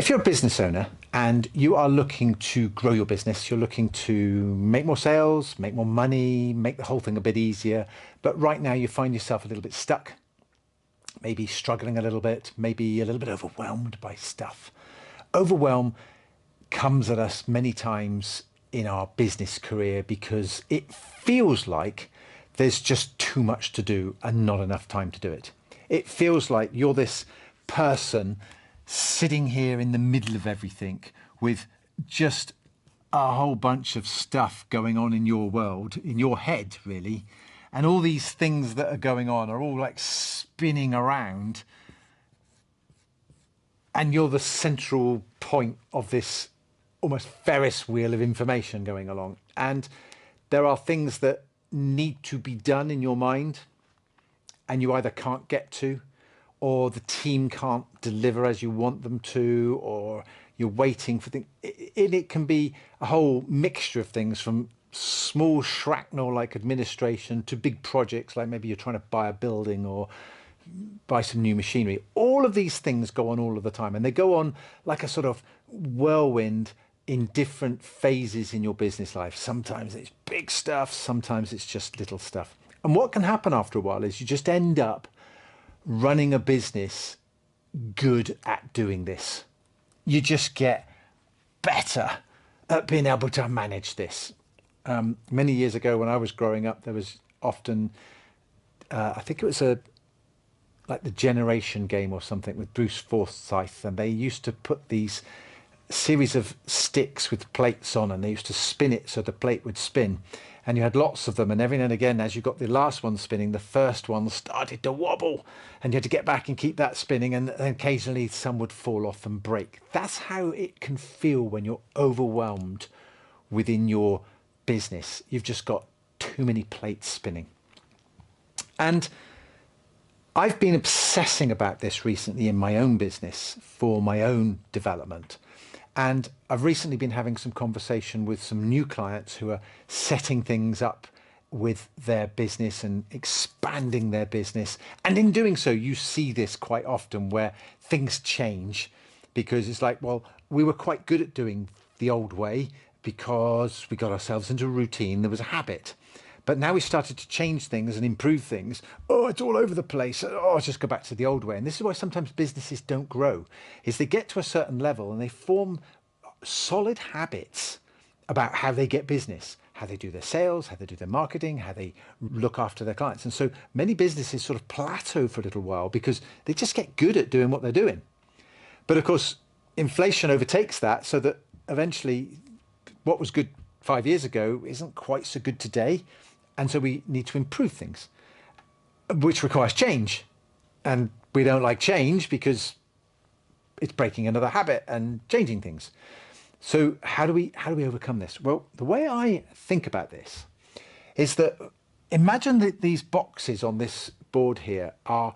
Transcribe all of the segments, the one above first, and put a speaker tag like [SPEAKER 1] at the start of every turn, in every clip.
[SPEAKER 1] If you're a business owner and you are looking to grow your business, you're looking to make more sales, make more money, make the whole thing a bit easier, but right now you find yourself a little bit stuck, maybe struggling a little bit, maybe a little bit overwhelmed by stuff. Overwhelm comes at us many times in our business career because it feels like there's just too much to do and not enough time to do it. It feels like you're this person sitting here in the middle of everything with just a whole bunch of stuff going on in your world, in your head, really. And all these things that are going on are all like spinning around. And you're the central point of this almost Ferris wheel of information going along. And there are things that need to be done in your mind and you either can't get to, or the team can't deliver as you want them to, or you're waiting for things. It can be a whole mixture of things, from small shrapnel like administration to big projects like maybe you're trying to buy a building or buy some new machinery. All of these things go on all of the time, and they go on like a sort of whirlwind in different phases in your business life. Sometimes it's big stuff, sometimes it's just little stuff. And what can happen after a while is you just end up running a business good at doing this. You just get better at being able to manage this. Many years ago when I was growing up, there was often, I think it was like the Generation game or something with Bruce Forsyth, and they used to put these series of sticks with plates on, and they used to spin it so the plate would spin, and you had lots of them, and every now and again as you got the last one spinning, the first one started to wobble and you had to get back and keep that spinning, and occasionally some would fall off and break. That's how it can feel when you're overwhelmed within your business. You've just got too many plates spinning. And I've been obsessing about this recently in my own business for my own development. And I've recently been having some conversation with some new clients who are setting things up with their business and expanding their business. And in doing so, you see this quite often where things change, because it's like, well, we were quite good at doing the old way because we got ourselves into a routine. There was a habit. But now we started to change things and improve things. Oh, it's all over the place. Oh, let's just go back to the old way. And this is why sometimes businesses don't grow, is they get to a certain level and they form solid habits about how they get business, how they do their sales, how they do their marketing, how they look after their clients. And so many businesses sort of plateau for a little while because they just get good at doing what they're doing. But of course, inflation overtakes that, so that eventually what was good 5 years ago isn't quite so good today. And so we need to improve things, which requires change. And we don't like change because it's breaking another habit and changing things. So how do we overcome this? Well, the way I think about this is that imagine that these boxes on this board here are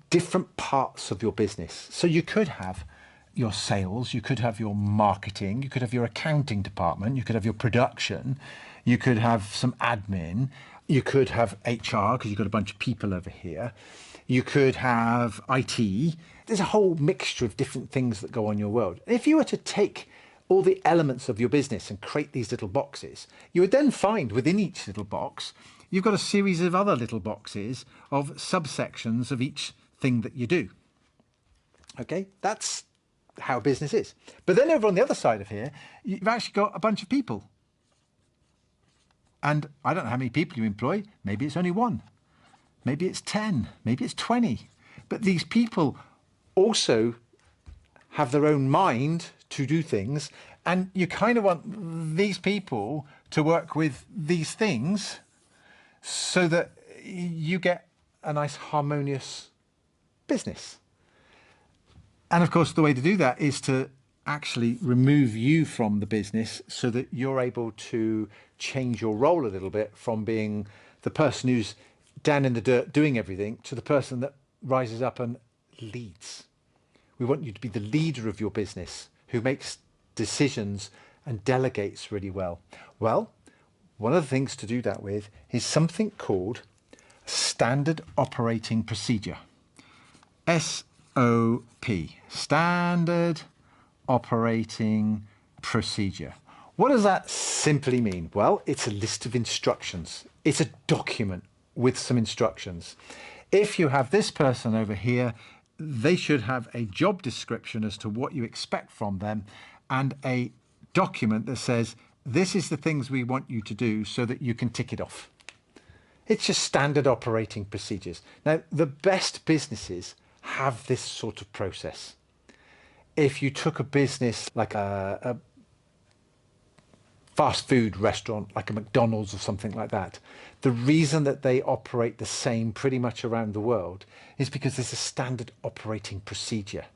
[SPEAKER 1] different parts of your business. So you could have your sales, you could have your marketing, you could have your accounting department, you could have your production, you could have some admin, you could have HR because you've got a bunch of people over here, you could have IT. There's a whole mixture of different things that go on in your world. If you were to take all the elements of your business and create these little boxes, you would then find within each little box, you've got a series of other little boxes of subsections of each thing that you do. Okay, that's how business is. But then over on the other side of here, you've actually got a bunch of people. And I don't know how many people you employ. Maybe it's only one. Maybe it's 10. Maybe it's 20. But these people also have their own mind to do things. And you kind of want these people to work with these things so that you get a nice harmonious business. And of course, the way to do that is to actually remove you from the business so that you're able to change your role a little bit from being the person who's down in the dirt doing everything to the person that rises up and leads. We want you to be the leader of your business who makes decisions and delegates really well. Well, one of the things to do that with is something called Standard Operating Procedure. SOP, Standard operating procedure. What does that simply mean? Well, it's a list of instructions. It's a document with some instructions. If you have this person over here, they should have a job description as to what you expect from them and a document that says, this is the things we want you to do so that you can tick it off. It's just standard operating procedures. Now, the best businesses have this sort of process. If you took a business like a fast food restaurant, like a McDonald's or something like that, the reason that they operate the same pretty much around the world is because there's a standard operating procedure.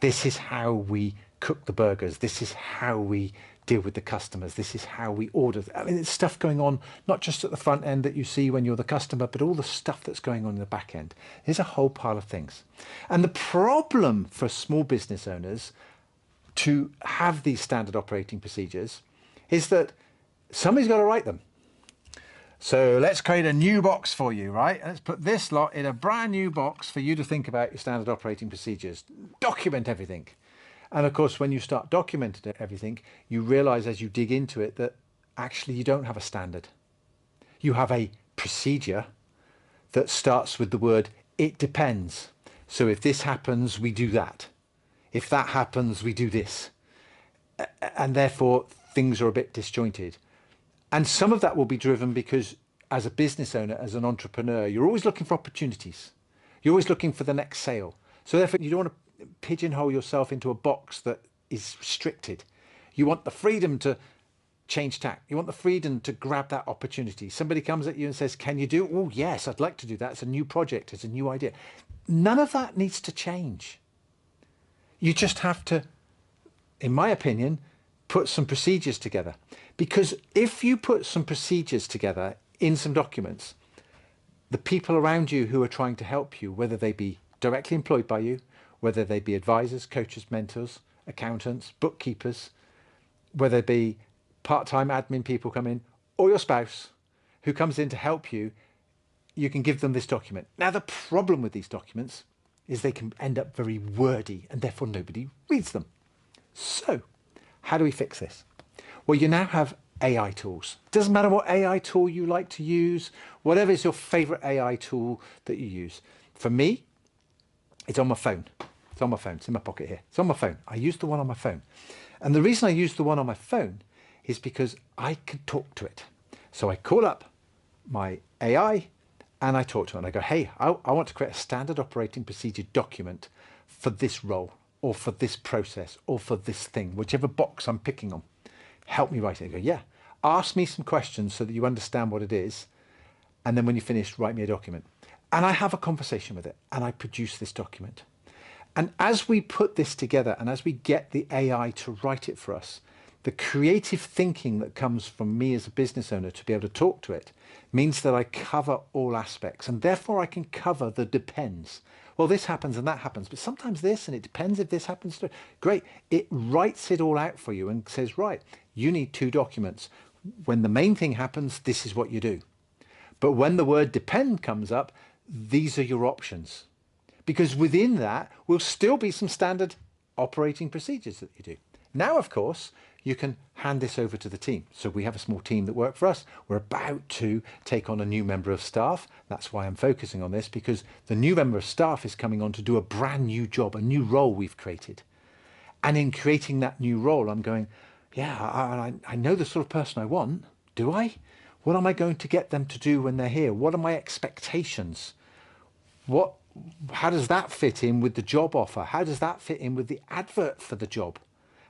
[SPEAKER 1] This is how we cook the burgers. This is how we deal with the customers. This is how we order. I mean, there's stuff going on, not just at the front end that you see when you're the customer, but all the stuff that's going on in the back end. There's a whole pile of things. And the problem for small business owners to have these standard operating procedures is that somebody's got to write them. So let's create a new box for you, right? Let's put this lot in a brand new box for you to think about your standard operating procedures. Document everything. And of course, when you start documenting everything, you realize as you dig into it that actually you don't have a standard. You have a procedure that starts with the word, it depends. So if this happens, we do that. If that happens, we do this. And therefore, things are a bit disjointed. And some of that will be driven because as a business owner, as an entrepreneur, you're always looking for opportunities. You're always looking for the next sale. So therefore, you don't want to pigeonhole yourself into a box that is restricted. You want the freedom to change tack. You want the freedom to grab that opportunity. Somebody comes at you and says, can you do? Oh, yes, I'd like to do that. It's a new project. It's a new idea. None of that needs to change. You just have to, in my opinion, put some procedures together. Because if you put some procedures together in some documents, the people around you who are trying to help you, whether they be directly employed by you, whether they be advisors, coaches, mentors, accountants, bookkeepers, whether they be part-time admin people come in, or your spouse who comes in to help you, you can give them this document. Now, the problem with these documents is they can end up very wordy and therefore nobody reads them. So, how do we fix this? Well, you now have AI tools. Doesn't matter what AI tool you like to use, whatever is your favorite AI tool that you use. For me, it's on my phone. It's on my phone. It's in my pocket here. It's on my phone. I use the one on my phone. And the reason I use the one on my phone is because I can talk to it. So I call up my AI and I talk to it and I go, hey, I want to create a standard operating procedure document for this role or for this process or for this thing, whichever box I'm picking on. Help me write it. I go, yeah. Ask me some questions so that you understand what it is. And then when you finish, write me a document. And I have a conversation with it and I produce this document. And as we put this together and as we get the AI to write it for us, the creative thinking that comes from me as a business owner to be able to talk to it means that I cover all aspects and therefore I can cover the depends. Well, this happens and that happens, but sometimes this and it depends if this happens. Great. It writes it all out for you and says, right, you need 2 documents. When the main thing happens, this is what you do. But when the word depend comes up, these are your options. Because within that will still be some standard operating procedures that you do. Now, of course, you can hand this over to the team. So we have a small team that work for us. We're about to take on a new member of staff. That's why I'm focusing on this, because the new member of staff is coming on to do a brand new job, a new role we've created. And in creating that new role, I'm going, yeah, I know the sort of person I want. Do I? What am I going to get them to do when they're here? What are my expectations? How does that fit in with the job offer? How does that fit in with the advert for the job?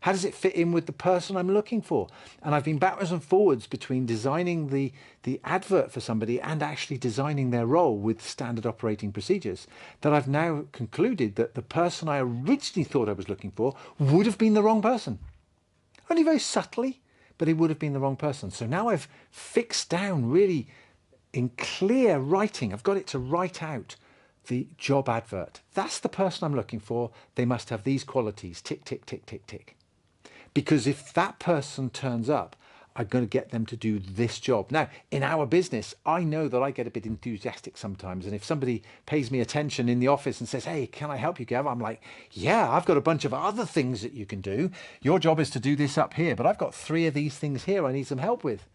[SPEAKER 1] How does it fit in with the person I'm looking for? And I've been backwards and forwards between designing the advert for somebody and actually designing their role with standard operating procedures, that I've now concluded that the person I originally thought I was looking for would have been the wrong person. Only very subtly, but it would have been the wrong person. So now I've fixed down really in clear writing. I've got it to write out the job advert. That's the person I'm looking for. They must have these qualities. Tick, tick, tick, tick, tick. Because if that person turns up, I'm going to get them to do this job. Now, in our business, I know that I get a bit enthusiastic sometimes. And if somebody pays me attention in the office and says, hey, can I help you, Gav? I'm like, yeah, I've got a bunch of other things that you can do. Your job is to do this up here, but I've got 3 of these things here I need some help with.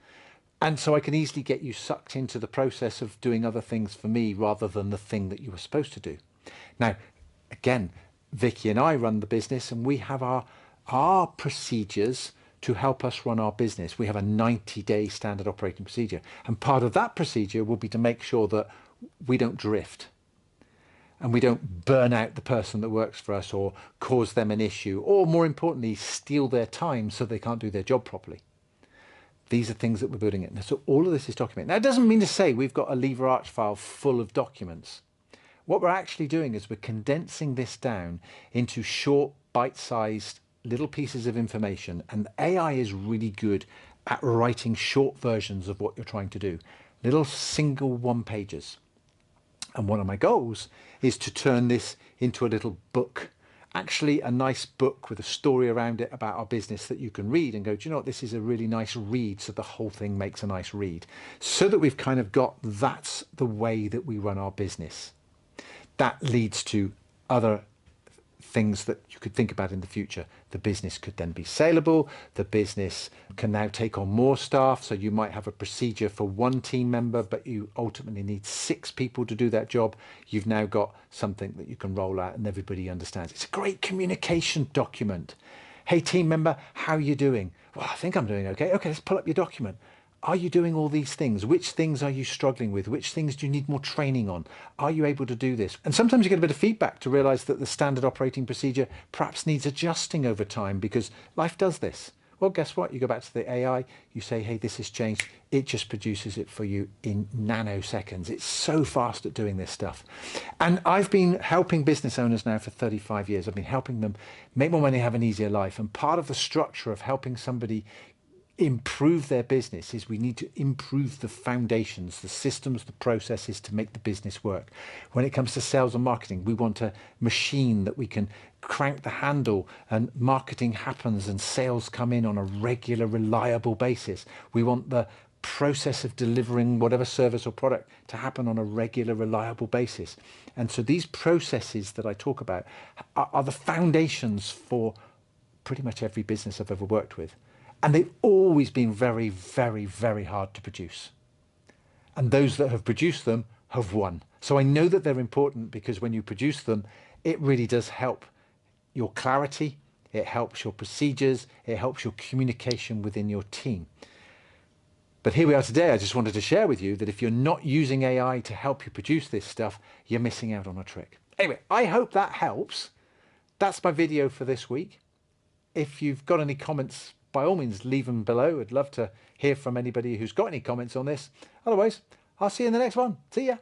[SPEAKER 1] And so I can easily get you sucked into the process of doing other things for me rather than the thing that you were supposed to do. Now, again, Vicky and I run the business, and we have our procedures to help us run our business. We have a 90-day standard operating procedure. And part of that procedure will be to make sure that we don't drift and we don't burn out the person that works for us or cause them an issue, or more importantly, steal their time so they can't do their job properly. These are things that we're building in. So all of this is documented. Now, it doesn't mean to say we've got a Lever Arch file full of documents. What we're actually doing is we're condensing this down into short, bite-sized little pieces of information, and AI is really good at writing short versions of what you're trying to do, little single one-pagers. And one of my goals is to turn this into a little book, actually a nice book with a story around it about our business that you can read and go, do you know what, this is a really nice read, so the whole thing makes a nice read, so that we've kind of got, that's the way that we run our business. That leads to other things that you could think about in the future. The business could then be saleable. The business can now take on more staff. So you might have a procedure for 1 team member, but you ultimately need 6 people to do that job. You've now got something that you can roll out and everybody understands. It's a great communication document. Hey, team member, how are you doing? Well, I think I'm doing okay. Okay, let's pull up your document. Are you doing all these things? Which things are you struggling with? Which things do you need more training on? Are you able to do this? And sometimes you get a bit of feedback to realize that the standard operating procedure perhaps needs adjusting over time, because life does this. Well, guess what? You go back to the AI, you say, hey, this has changed. It just produces it for you in nanoseconds. It's so fast at doing this stuff. And I've been helping business owners now for 35 years. I've been helping them make more money, have an easier life. And part of the structure of helping somebody improve their business is we need to improve the foundations, the systems, the processes to make the business work. When it comes to sales and marketing, we want a machine that we can crank the handle and marketing happens and sales come in on a regular, reliable basis. We want the process of delivering whatever service or product to happen on a regular, reliable basis. And so these processes that I talk about are the foundations for pretty much every business I've ever worked with. And they've always been very, very, very hard to produce. And those that have produced them have won. So I know that they're important, because when you produce them, it really does help your clarity, it helps your procedures, it helps your communication within your team. But here we are today. I just wanted to share with you that if you're not using AI to help you produce this stuff, you're missing out on a trick. Anyway, I hope that helps. That's my video for this week. If you've got any comments, by all means, leave them below. I'd love to hear from anybody who's got any comments on this. Otherwise, I'll see you in the next one. See ya.